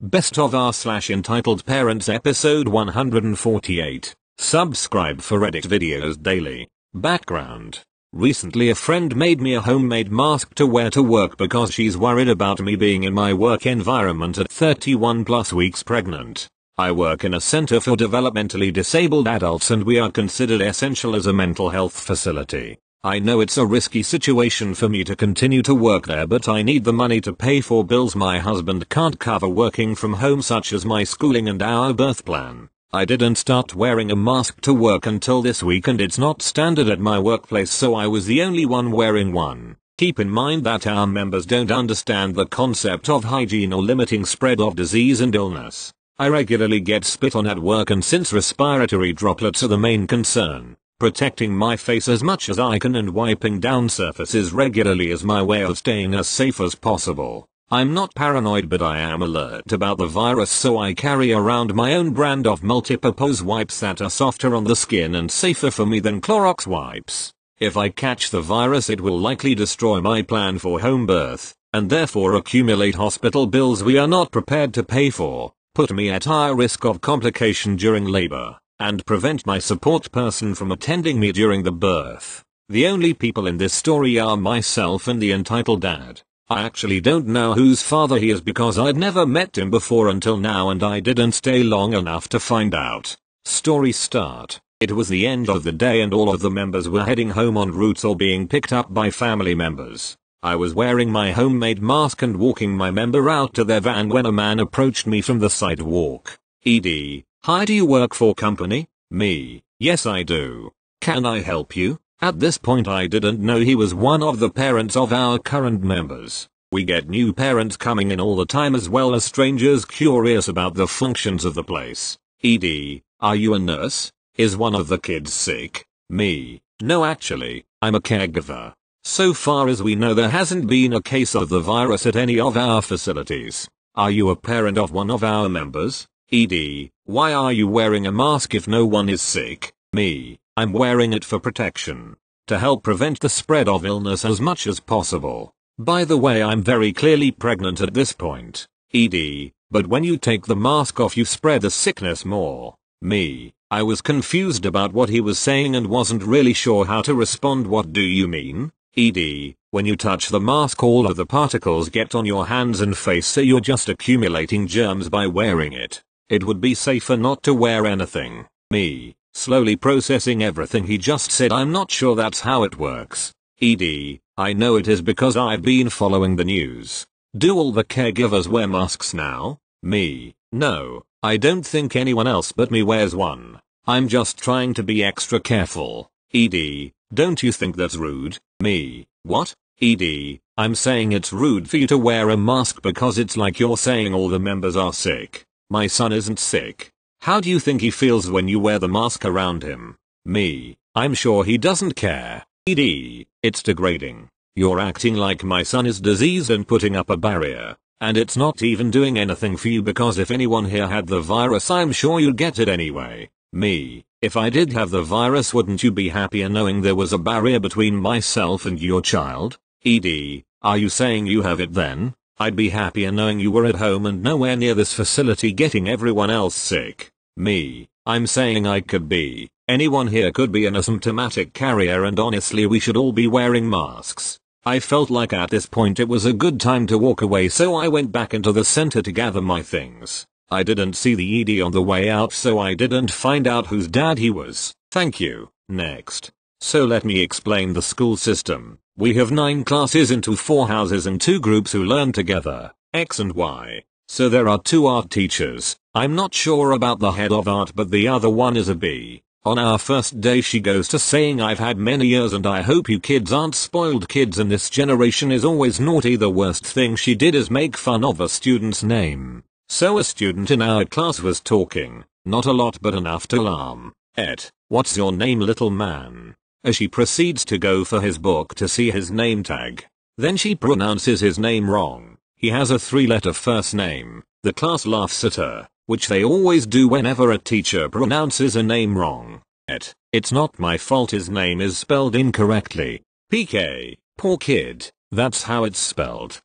Best of r/entitled parents episode 148. Subscribe for Reddit videos daily. Background. Recently a friend made me a homemade mask to wear to work because she's worried about me being in my work environment at 31 plus weeks pregnant. I work in a center for developmentally disabled adults and we are considered essential as a mental health facility. I know it's a risky situation for me to continue to work there, but I need the money to pay for bills my husband can't cover working from home, such as my schooling and our birth plan. I didn't start wearing a mask to work until this week and it's not standard at my workplace, so I was the only one wearing one. Keep in mind that our members don't understand the concept of hygiene or limiting spread of disease and illness. I regularly get spit on at work, and since respiratory droplets are the main concern, protecting my face as much as I can and wiping down surfaces regularly is my way of staying as safe as possible. I'm not paranoid, but I am alert about the virus, so I carry around my own brand of multipurpose wipes that are softer on the skin and safer for me than Clorox wipes. If I catch the virus, it will likely destroy my plan for home birth, and therefore accumulate hospital bills we are not prepared to pay for, put me at higher risk of complication during labor, and prevent my support person from attending me during the birth. The only people in this story are myself and the entitled dad. I actually don't know whose father he is because I'd never met him before until now, and I didn't stay long enough to find out. Story start. It was the end of the day and all of the members were heading home en route or being picked up by family members. I was wearing my homemade mask and walking my member out to their van when a man approached me from the sidewalk. "Ed, hi, do you work for company?" Me, "Yes I do. Can I help you?" At this point I didn't know he was one of the parents of our current members. We get new parents coming in all the time, as well as strangers curious about the functions of the place. "Ed, are you a nurse? Is one of the kids sick?" Me, "No, actually, I'm a caregiver. So far as we know there hasn't been a case of the virus at any of our facilities. Are you a parent of one of our members?" "Ed, why are you wearing a mask if no one is sick?" Me, "I'm wearing it for protection. To help prevent the spread of illness as much as possible. By the way, I'm very clearly pregnant at this point." "Ed, but when you take the mask off you spread the sickness more." Me, I was confused about what he was saying and wasn't really sure how to respond. "What do you mean?" "Ed, when you touch the mask all of the particles get on your hands and face, so you're just accumulating germs by wearing it. It would be safer not to wear anything." Me, slowly processing everything he just said. "I'm not sure that's how it works." "Ed, I know it is because I've been following the news. Do all the caregivers wear masks now?" Me, "No, I don't think anyone else but me wears one. I'm just trying to be extra careful." "Ed, don't you think that's rude?" Me, "What?" "Ed, I'm saying it's rude for you to wear a mask because it's like you're saying all the members are sick. My son isn't sick. How do you think he feels when you wear the mask around him?" Me, "I'm sure he doesn't care." "Ed, it's degrading. You're acting like my son is diseased and putting up a barrier. And it's not even doing anything for you because if anyone here had the virus I'm sure you'd get it anyway." Me, "If I did have the virus wouldn't you be happier knowing there was a barrier between myself and your child?" "Ed, are you saying you have it then?" "I'd be happier knowing you were at home and nowhere near this facility getting everyone else sick." Me, "I'm saying I could be. Anyone here could be an asymptomatic carrier, and honestly we should all be wearing masks." I felt like at this point it was a good time to walk away, so I went back into the center to gather my things. I didn't see the ED on the way out, so I didn't find out whose dad he was. Thank you. Next. So let me explain the school system. We have 9 classes into 4 houses and 2 groups who learn together, X and Y. So there are 2 art teachers. I'm not sure about the head of art, but the other one is a B. On our first day she goes to saying, "I've had many years and I hope you kids aren't spoiled kids and this generation is always naughty." The worst thing she did is make fun of a student's name. So a student in our class was talking, not a lot but enough to alarm. "What's your name, little man?" As she proceeds to go for his book to see his name tag. Then she pronounces his name wrong. He has a 3-letter first name. The class laughs at her, which they always do whenever a teacher pronounces a name wrong. "It's not my fault his name is spelled incorrectly. PK, poor kid, that's how it's spelled."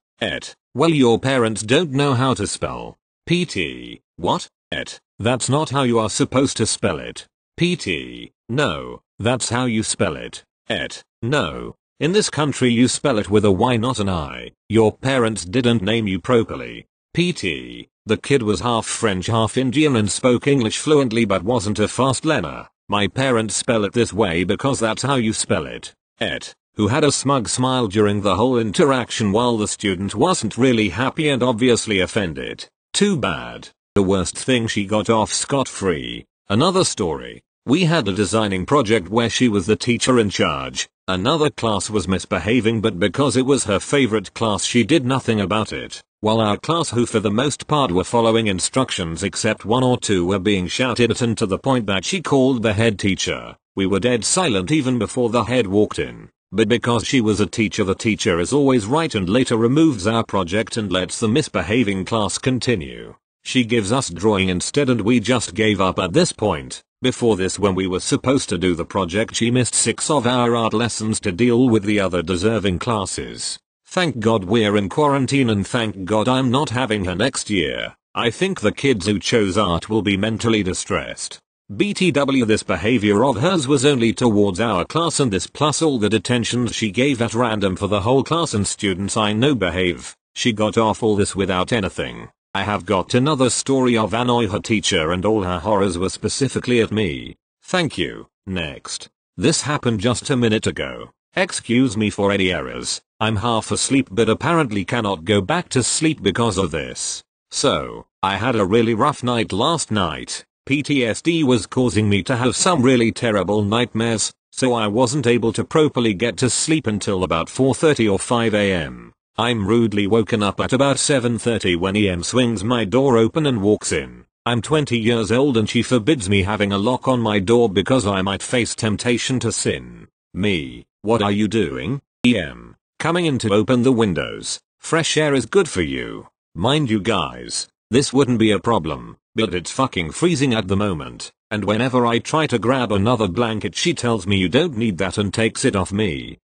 "Well, your parents don't know how to spell." PT. What? Et. That's not how you are supposed to spell it. PT. No, that's how you spell it. Et. No. In this country you spell it with a Y not an I. Your parents didn't name you properly. PT. The kid was half French half Indian and spoke English fluently but wasn't a fast learner. My parents spell it this way because that's how you spell it. Et. Who had a smug smile during the whole interaction while the student wasn't really happy and obviously offended. Too bad. The worst thing, she got off scot-free. Another story. We had a designing project where she was the teacher in charge. Another class was misbehaving, but because it was her favorite class she did nothing about it. While our class, who for the most part were following instructions except one or two, were being shouted at, and to the point that she called the head teacher. We were dead silent even before the head walked in. But because she was a teacher, the teacher is always right and later removes our project and lets the misbehaving class continue. She gives us drawing instead and we just gave up at this point. Before this, when we were supposed to do the project, she missed 6 of our art lessons to deal with the other deserving classes. Thank God we're in quarantine and thank God I'm not having her next year. I think the kids who chose art will be mentally distressed. BTW, this behavior of hers was only towards our class, and this plus all the detentions she gave at random for the whole class and students I know behave. She got off all this without anything. I have got another story of annoy her teacher and all her horrors were specifically at me. Thank you. Next. This happened just a minute ago. Excuse me for any errors. I'm half asleep but apparently cannot go back to sleep because of this. So, I had a really rough night last night. PTSD was causing me to have some really terrible nightmares, so I wasn't able to properly get to sleep until about 4:30 or 5 am. I'm rudely woken up at about 7:30 when EM swings my door open and walks in. I'm 20 years old and she forbids me having a lock on my door because I might face temptation to sin. Me, what are you doing? EM, coming in to open the windows. Fresh air is good for you. Mind you guys, this wouldn't be a problem, but it's fucking freezing at the moment, and whenever I try to grab another blanket she tells me you don't need that and takes it off me.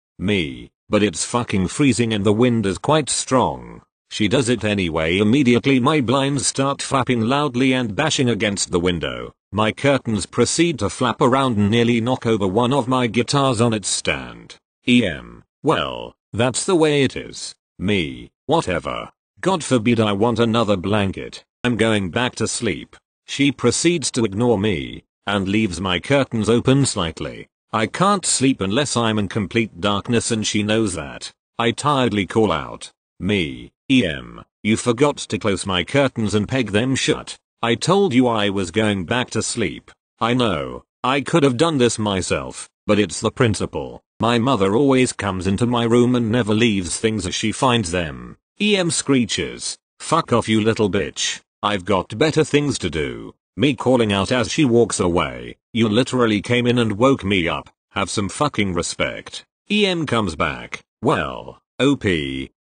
But it's fucking freezing and the wind is quite strong. She does it anyway. Immediately my blinds start flapping loudly and bashing against the window. My curtains proceed to flap around and nearly knock over one of my guitars on its stand. EM, well, that's the way it is. Me, whatever. God forbid I want another blanket. I'm going back to sleep. She proceeds to ignore me and leaves my curtains open slightly. I can't sleep unless I'm in complete darkness and she knows that. I tiredly call out. Me, EM, you forgot to close my curtains and peg them shut. I told you I was going back to sleep. I know, I could have done this myself, but it's the principle. My mother always comes into my room and never leaves things as she finds them. EM screeches. Fuck off you little bitch. I've got better things to do. Me calling out as she walks away. You literally came in and woke me up. Have some fucking respect. EM comes back. Well, OP,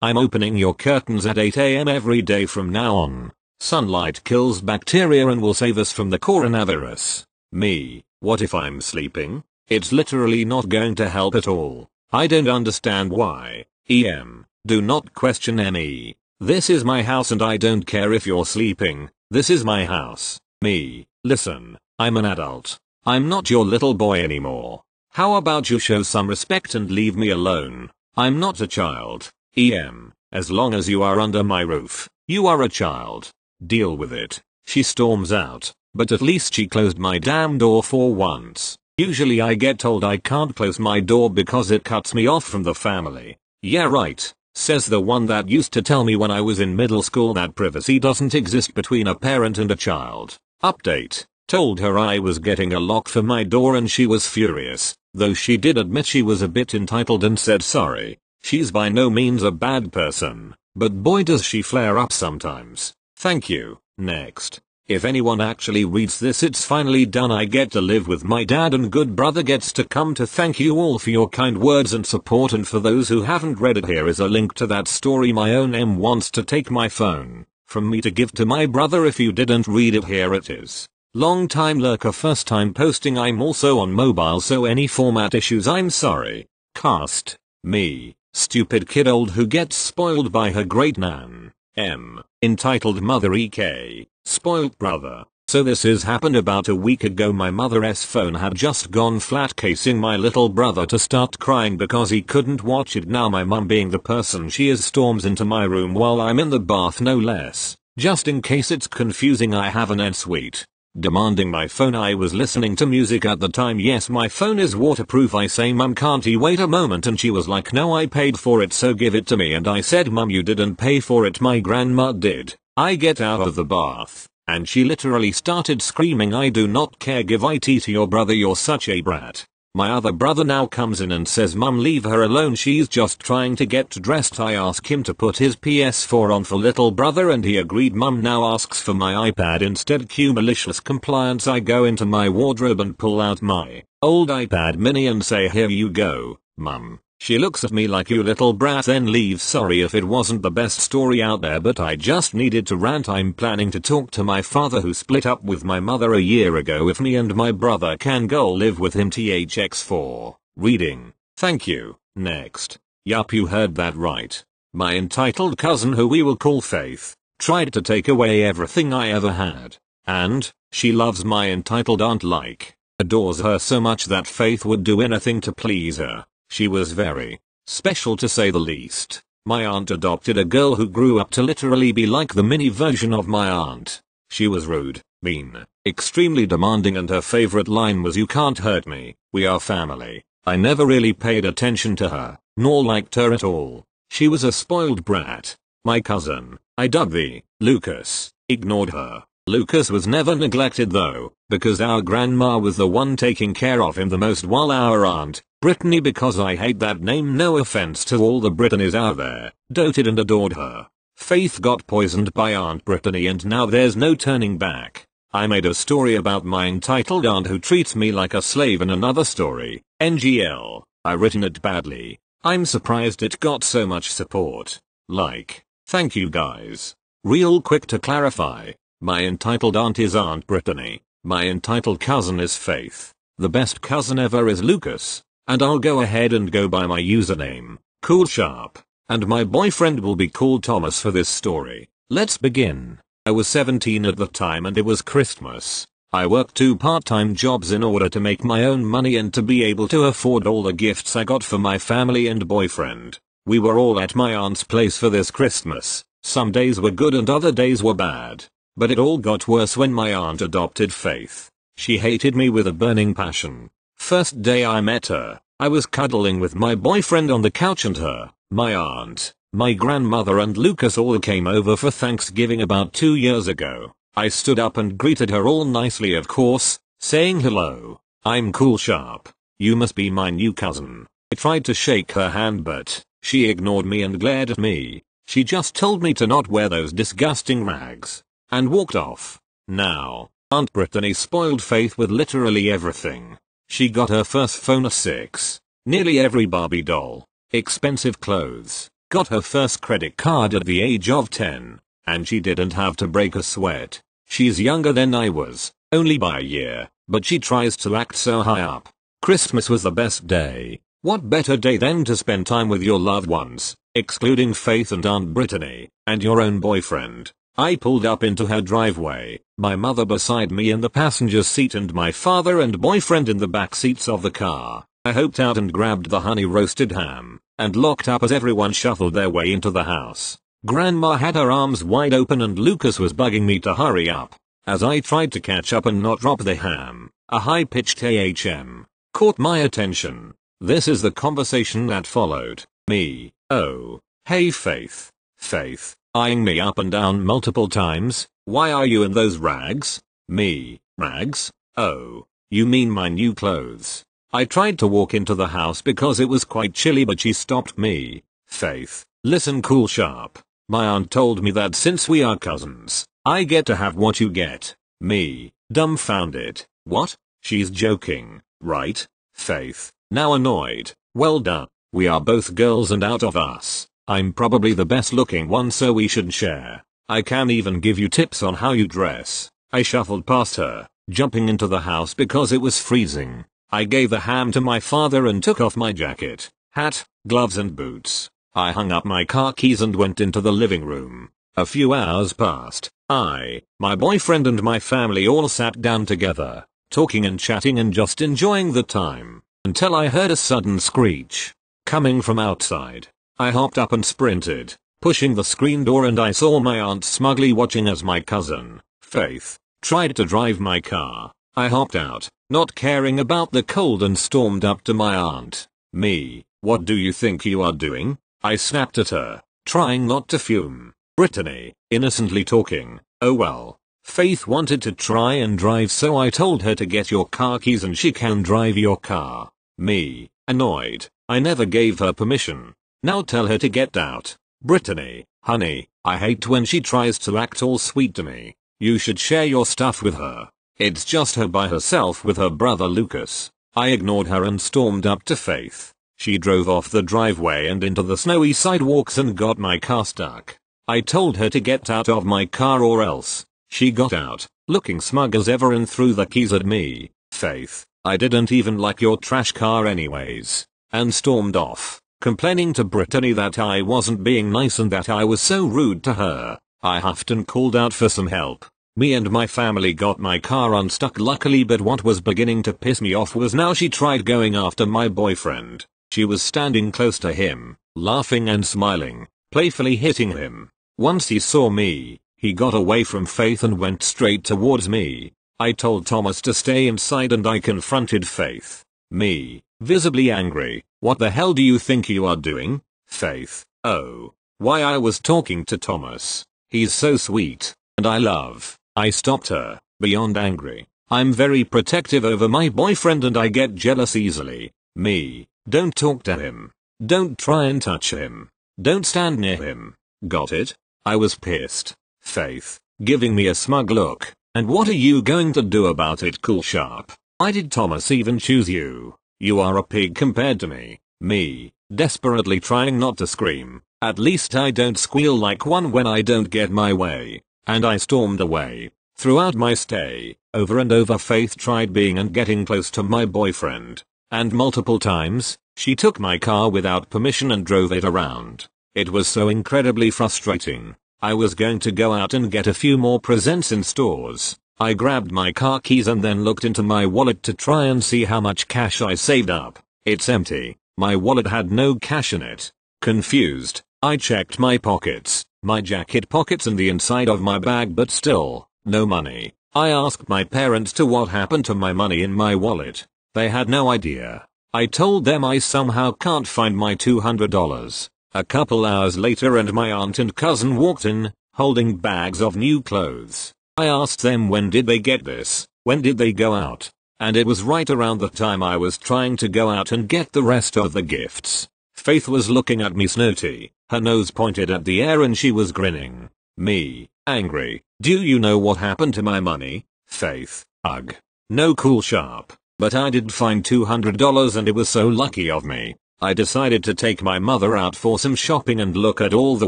I'm opening your curtains at 8 am every day from now on. Sunlight kills bacteria and will save us from the coronavirus. Me, what if I'm sleeping? It's literally not going to help at all. I don't understand why. EM, do not question me. This is my house and I don't care if you're sleeping. This is my house. Me, listen, I'm an adult. I'm not your little boy anymore. How about you show some respect and leave me alone? I'm not a child. EM, as long as you are under my roof, you are a child. Deal with it. She storms out, but at least she closed my damn door for once. Usually I get told I can't close my door because it cuts me off from the family. Yeah right, says the one that used to tell me when I was in middle school that privacy doesn't exist between a parent and a child. Update. Told her I was getting a lock for my door and she was furious, though she did admit she was a bit entitled and said sorry. She's by no means a bad person, but boy does she flare up sometimes. Thank you. Next. If anyone actually reads this, it's finally done. I get to live with my dad and good brother gets to come to thank you all for your kind words and support, and for those who haven't read it, here is a link to that story. My own M wants to take my phone from me to give to my brother. If you didn't read it, here it is. Long time lurker, first time posting. I'm also on mobile, so any format issues I'm sorry. Cast. Me, stupid kid old who gets spoiled by her great nan. M, entitled Mother EK. Spoilt brother. So this has happened about a week ago. My mother's phone had just gone flat, casing my little brother to start crying because he couldn't watch it. Now my mum, being the person she is, storms into my room while I'm in the bath, no less. Just in case it's confusing, I have an ensuite. Demanding my phone. I was listening to music at the time. Yes, my phone is waterproof. I say, Mum, can't you wait a moment? And she was like, no, I paid for it, so give it to me. And I said, Mum, you didn't pay for it, my grandma did. I get out of the bath, and she literally started screaming, I do not care, give it to your brother, you're such a brat. My other brother now comes in and says, Mum, leave her alone, she's just trying to get dressed. I ask him to put his PS4 on for little brother and he agreed. Mum now asks for my iPad instead. Cue malicious compliance. I go into my wardrobe and pull out my old iPad mini and say, here you go, Mum. She looks at me like, you little brat, then leaves. Sorry if it wasn't the best story out there, but I just needed to rant. I'm planning to talk to my father, who split up with my mother a year ago, if me and my brother can go live with him. THX4. Reading. Thank you. Next. Yup, you heard that right. My entitled cousin, who we will call Faith, tried to take away everything I ever had. And she loves my entitled aunt, like, adores her so much that Faith would do anything to please her. She was very special, to say the least. My aunt adopted a girl who grew up to literally be like the mini version of my aunt. She was rude, mean, extremely demanding, and her favorite line was, you can't hurt me, we are family. I never really paid attention to her, nor liked her at all. She was a spoiled brat. My cousin, I dug the Lucas, ignored her. Lucas was never neglected though, because our grandma was the one taking care of him the most, while our aunt, Brittany, because I hate that name, no offense to all the Brittany's out there, doted and adored her. Faith got poisoned by Aunt Brittany and now there's no turning back. I made a story about my entitled aunt who treats me like a slave in another story. NGL. I written it badly. I'm surprised it got so much support. Like, thank you guys. Real quick to clarify. My entitled aunt is Aunt Brittany. My entitled cousin is Faith. The best cousin ever is Lucas. And I'll go ahead and go by my username, Cool Sharp. And my boyfriend will be called Thomas for this story. Let's begin. I was 17 at the time and it was Christmas. I worked 2 part-time jobs in order to make my own money and to be able to afford all the gifts I got for my family and boyfriend. We were all at my aunt's place for this Christmas. Some days were good and other days were bad. But it all got worse when my aunt adopted Faith. She hated me with a burning passion. First day I met her, I was cuddling with my boyfriend on the couch and her, my aunt, my grandmother and Lucas all came over for Thanksgiving about 2 years ago. I stood up and greeted her all nicely, of course, saying, hello, I'm Cool Sharp. You must be my new cousin. I tried to shake her hand but she ignored me and glared at me. She just told me to not wear those disgusting rags. And walked off. Now, Aunt Brittany spoiled Faith with literally everything. She got her first phone at 6, nearly every Barbie doll, expensive clothes, got her first credit card at the age of 10, and she didn't have to break a sweat. She's younger than I was, only by a year, but she tries to act so high up. Christmas was the best day. What better day than to spend time with your loved ones, excluding Faith and Aunt Brittany, and your own boyfriend. I pulled up into her driveway, my mother beside me in the passenger seat and my father and boyfriend in the back seats of the car. I hoped out and grabbed the honey roasted ham, and locked up as everyone shuffled their way into the house. Grandma had her arms wide open and Lucas was bugging me to hurry up. As I tried to catch up and not drop the ham, a high-pitched AHM caught my attention. This is the conversation that followed. Me, oh, hey Faith. Faith, eyeing me up and down multiple times, why are you in those rags? Me, rags? Oh, you mean my new clothes. I tried to walk into the house because it was quite chilly but she stopped me. Faith, listen Cool Sharp. My aunt told me that since we are cousins, I get to have what you get. Me, dumbfounded. What? She's joking, right? Faith, now annoyed. Well done. We are both girls and out of us, I'm probably the best looking one, so we should share. I can even give you tips on how you dress. I shuffled past her, jumping into the house because it was freezing. I gave the ham to my father and took off my jacket, hat, gloves and boots. I hung up my car keys and went into the living room. A few hours passed. My boyfriend and my family all sat down together, talking and chatting and just enjoying the time, until I heard a sudden screech coming from outside. I hopped up and sprinted, pushing the screen door, and I saw my aunt smugly watching as my cousin, Faith, tried to drive my car. I hopped out, not caring about the cold, and stormed up to my aunt. "Me, what do you think you are doing?" I snapped at her, trying not to fume. Brittany, innocently talking. "Oh well, Faith wanted to try and drive, so I told her to get your car keys and she can drive your car." Me, annoyed. "I never gave her permission. Now tell her to get out." Brittany, "Honey, I hate when she tries to act all sweet to me. You should share your stuff with her. It's just her by herself with her brother Lucas." I ignored her and stormed up to Faith. She drove off the driveway and into the snowy sidewalks and got my car stuck. I told her to get out of my car or else. She got out, looking smug as ever, and threw the keys at me. "Faith, I didn't even like your trash car anyways," and stormed off, complaining to Brittany that I wasn't being nice and that I was so rude to her. I huffed and called out for some help. Me and my family got my car unstuck luckily, but what was beginning to piss me off was now she tried going after my boyfriend. She was standing close to him, laughing and smiling, playfully hitting him. Once he saw me, he got away from Faith and went straight towards me. I told Thomas to stay inside and I confronted Faith. Me, visibly angry. "What the hell do you think you are doing?" Faith, "Oh, why, I was talking to Thomas. He's so sweet, and I love." I stopped her, beyond angry. "I'm very protective over my boyfriend and I get jealous easily." Me, "Don't talk to him. Don't try and touch him. Don't stand near him. Got it?" I was pissed. Faith, giving me a smug look. "And what are you going to do about it, Cool Sharp? Why did Thomas even choose you? You are a pig compared to me." Me, desperately trying not to scream. "At least I don't squeal like one when I don't get my way." And I stormed away. Throughout my stay, over and over Faith tried being and getting close to my boyfriend. And multiple times, she took my car without permission and drove it around. It was so incredibly frustrating. I was going to go out and get a few more presents in stores. I grabbed my car keys and then looked into my wallet to try and see how much cash I saved up. It's empty. My wallet had no cash in it. Confused, I checked my pockets, my jacket pockets and the inside of my bag, but still, no money. I asked my parents to what happened to my money in my wallet. They had no idea. I told them I somehow can't find my $200. A couple hours later and my aunt and cousin walked in, holding bags of new clothes. I asked them when did they get this, when did they go out, and it was right around the time I was trying to go out and get the rest of the gifts. Faith was looking at me snooty, her nose pointed at the air and she was grinning. Me, angry, "Do you know what happened to my money?" Faith, "Ugh. No, Cool Sharp, but I did find $200 and it was so lucky of me. I decided to take my mother out for some shopping and look at all the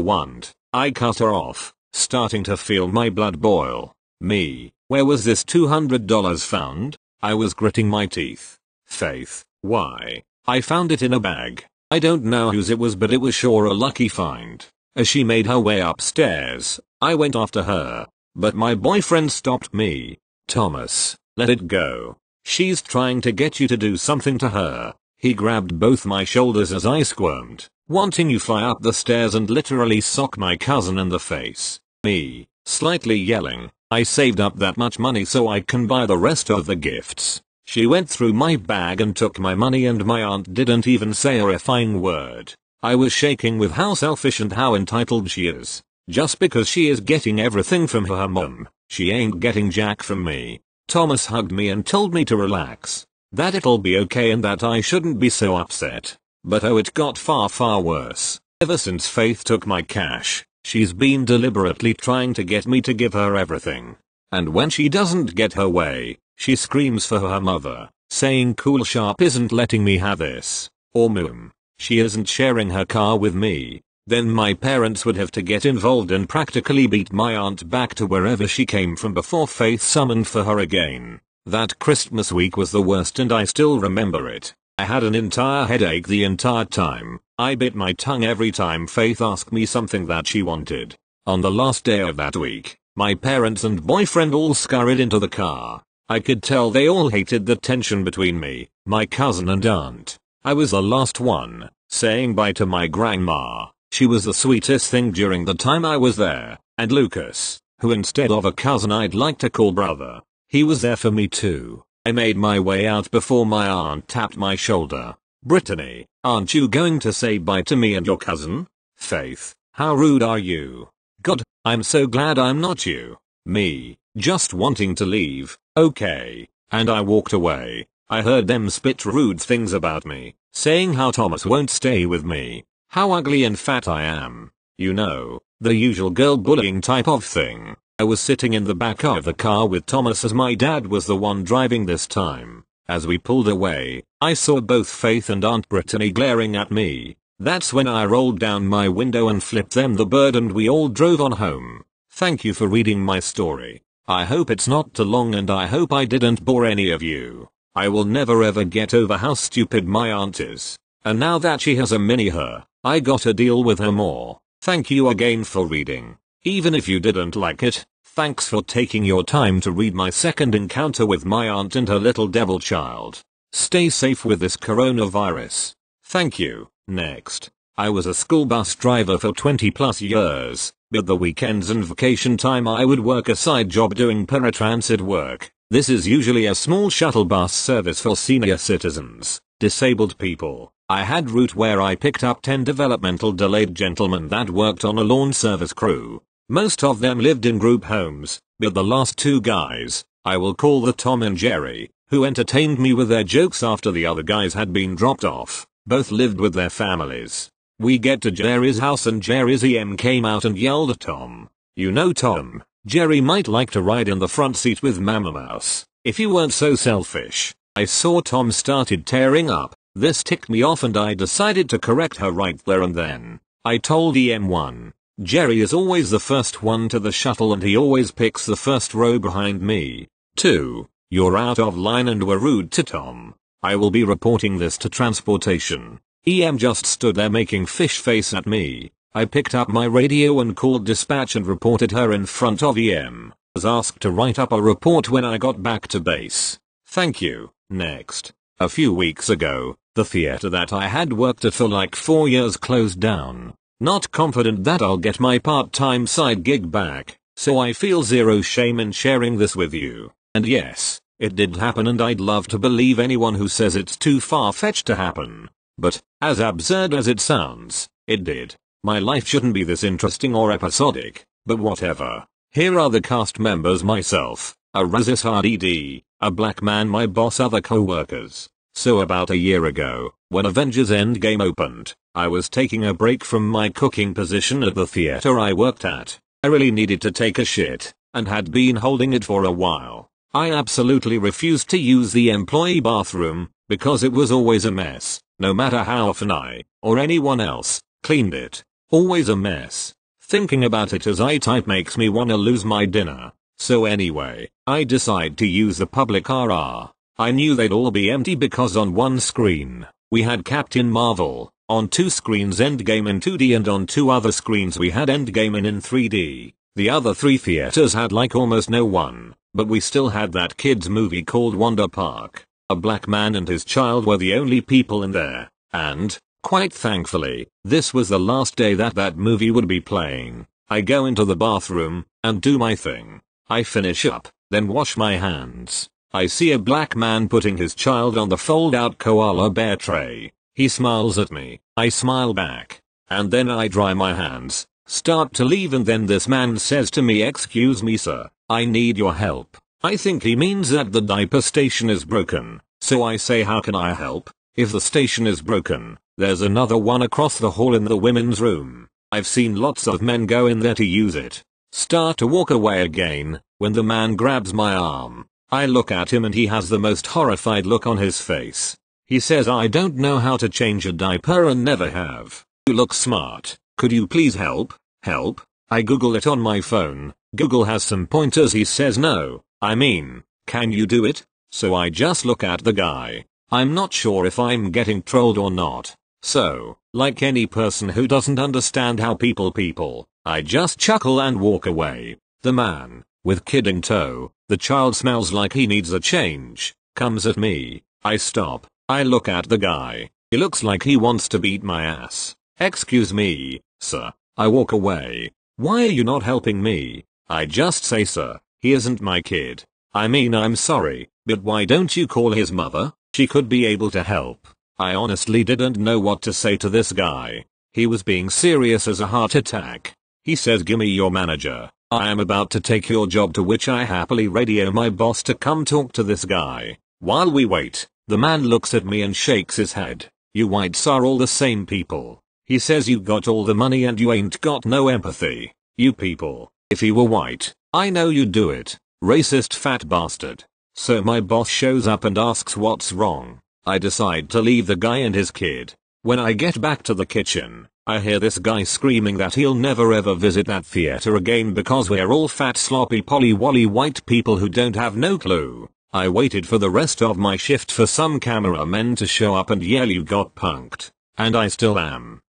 want." I cut her off, starting to feel my blood boil. Me, "Where was this $200 found?" I was gritting my teeth. Faith, "Why? I found it in a bag. I don't know whose it was, but it was sure a lucky find." As she made her way upstairs, I went after her, but my boyfriend stopped me. "Thomas, let it go. She's trying to get you to do something to her." He grabbed both my shoulders as I squirmed, wanting you fly up the stairs and literally sock my cousin in the face. Me, slightly yelling, "I saved up that much money so I can buy the rest of the gifts." She went through my bag and took my money and my aunt didn't even say a effing word. I was shaking with how selfish and how entitled she is. Just because she is getting everything from her mum, she ain't getting jack from me. Thomas hugged me and told me to relax, that it'll be okay and that I shouldn't be so upset. But oh, it got far worse. Ever since Faith took my cash, she's been deliberately trying to get me to give her everything. And when she doesn't get her way, she screams for her mother, saying Cool Sharp isn't letting me have this. Or mum, she isn't sharing her car with me. Then my parents would have to get involved and practically beat my aunt back to wherever she came from before Faith summoned for her again. That Christmas week was the worst and I still remember it. I had an entire headache the entire time. I bit my tongue every time Faith asked me something that she wanted. On the last day of that week, my parents and boyfriend all scurried into the car. I could tell they all hated the tension between me, my cousin and aunt. I was the last one, saying bye to my grandma. She was the sweetest thing during the time I was there, and Lucas, who instead of a cousin I'd like to call brother, he was there for me too. I made my way out before my aunt tapped my shoulder. "Brittany, aren't you going to say bye to me and your cousin?" "Faith, how rude are you? God, I'm so glad I'm not you." Me, just wanting to leave. "Okay." And I walked away. I heard them spit rude things about me, saying how Thomas won't stay with me, how ugly and fat I am. You know, the usual girl bullying type of thing. I was sitting in the back of the car with Thomas as my dad was the one driving this time. As we pulled away, I saw both Faith and Aunt Brittany glaring at me. That's when I rolled down my window and flipped them the bird and we all drove on home. Thank you for reading my story. I hope it's not too long and I hope I didn't bore any of you. I will never ever get over how stupid my aunt is. And now that she has a mini her, I gotta deal with her more. Thank you again for reading. Even if you didn't like it, thanks for taking your time to read my second encounter with my aunt and her little devil child. Stay safe with this coronavirus. Thank you. Next. I was a school bus driver for 20 plus years, but the weekends and vacation time I would work a side job doing paratransit work. This is usually a small shuttle bus service for senior citizens, disabled people. I had route where I picked up 10 developmental delayed gentlemen that worked on a lawn service crew. Most of them lived in group homes, but the last two guys, I will call the Tom and Jerry, who entertained me with their jokes after the other guys had been dropped off, both lived with their families. We get to Jerry's house and Jerry's EM came out and yelled at Tom. "You know Tom, Jerry might like to ride in the front seat with Mama Mouse, if you weren't so selfish." I saw Tom started tearing up. This ticked me off and I decided to correct her right there and then. I told EM1, "Jerry is always the first one to the shuttle and he always picks the first row behind me." 2. "You're out of line and were rude to Tom. I will be reporting this to transportation." EM just stood there making fish face at me. I picked up my radio and called dispatch and reported her in front of EM. Was asked to write up a report when I got back to base. Thank you. Next. A few weeks ago, the theater that I had worked at for like 4 years closed down. Not confident that I'll get my part-time side gig back, so I feel zero shame in sharing this with you. And yes, it did happen and I'd love to believe anyone who says it's too far-fetched to happen. But, as absurd as it sounds, it did. My life shouldn't be this interesting or episodic, but whatever. Here are the cast members: myself, a Razis RDD, a black man, my boss, other co-workers. So about a year ago, when Avengers Endgame opened, I was taking a break from my cooking position at the theater I worked at. I really needed to take a shit, and had been holding it for a while. I absolutely refused to use the employee bathroom, because it was always a mess, no matter how often I, or anyone else, cleaned it. Always a mess. Thinking about it as I type makes me wanna lose my dinner. So anyway, I decide to use the public RR. I knew they'd all be empty because on one screen, we had Captain Marvel, on 2 screens Endgame in 2D and on 2 other screens we had Endgame in 3D. The other 3 theaters had like almost no one, but we still had that kids movie called Wonder Park. A black man and his child were the only people in there, and, quite thankfully, this was the last day that movie would be playing. I go into the bathroom, and do my thing. I finish up, then wash my hands. I see a black man putting his child on the fold-out koala bear tray. He smiles at me, I smile back. And then I dry my hands, start to leave, and then this man says to me, "Excuse me sir, I need your help." I think he means that the diaper station is broken, so I say, "How can I help?" "If the station is broken, there's another one across the hall in the women's room. I've seen lots of men go in there to use it." Start to walk away again, when the man grabs my arm. I look at him and he has the most horrified look on his face. He says, "I don't know how to change a diaper and never have. You look smart. Could you please help?" Help? I Google it on my phone. Google has some pointers. He says, "No, I mean, can you do it?" So I just look at the guy. I'm not sure if I'm getting trolled or not. So, Like any person who doesn't understand how people, I just chuckle and walk away. The man, with kid in tow, the child smells like he needs a change, comes at me. I stop. I look at the guy. He looks like he wants to beat my ass. Excuse me, sir. I walk away. Why are you not helping me? I just say, sir, he isn't my kid. I mean, I'm sorry, but why don't you call his mother? She could be able to help. I honestly didn't know what to say to this guy. He was being serious as a heart attack. He says, gimme your manager. I am about to take your job, to which I happily radio my boss to come talk to this guy. While we wait, the man looks at me and shakes his head. You whites are all the same people. He says you got all the money and you ain't got no empathy. You people, if you were white, I know you'd do it. Racist fat bastard. So my boss shows up and asks what's wrong. I decide to leave the guy and his kid. When I get back to the kitchen, I hear this guy screaming that he'll never ever visit that theater again because we're all fat sloppy polly-wally white people who don't have no clue. I waited for the rest of my shift for some cameramen to show up and yell, you got punked. And I still am.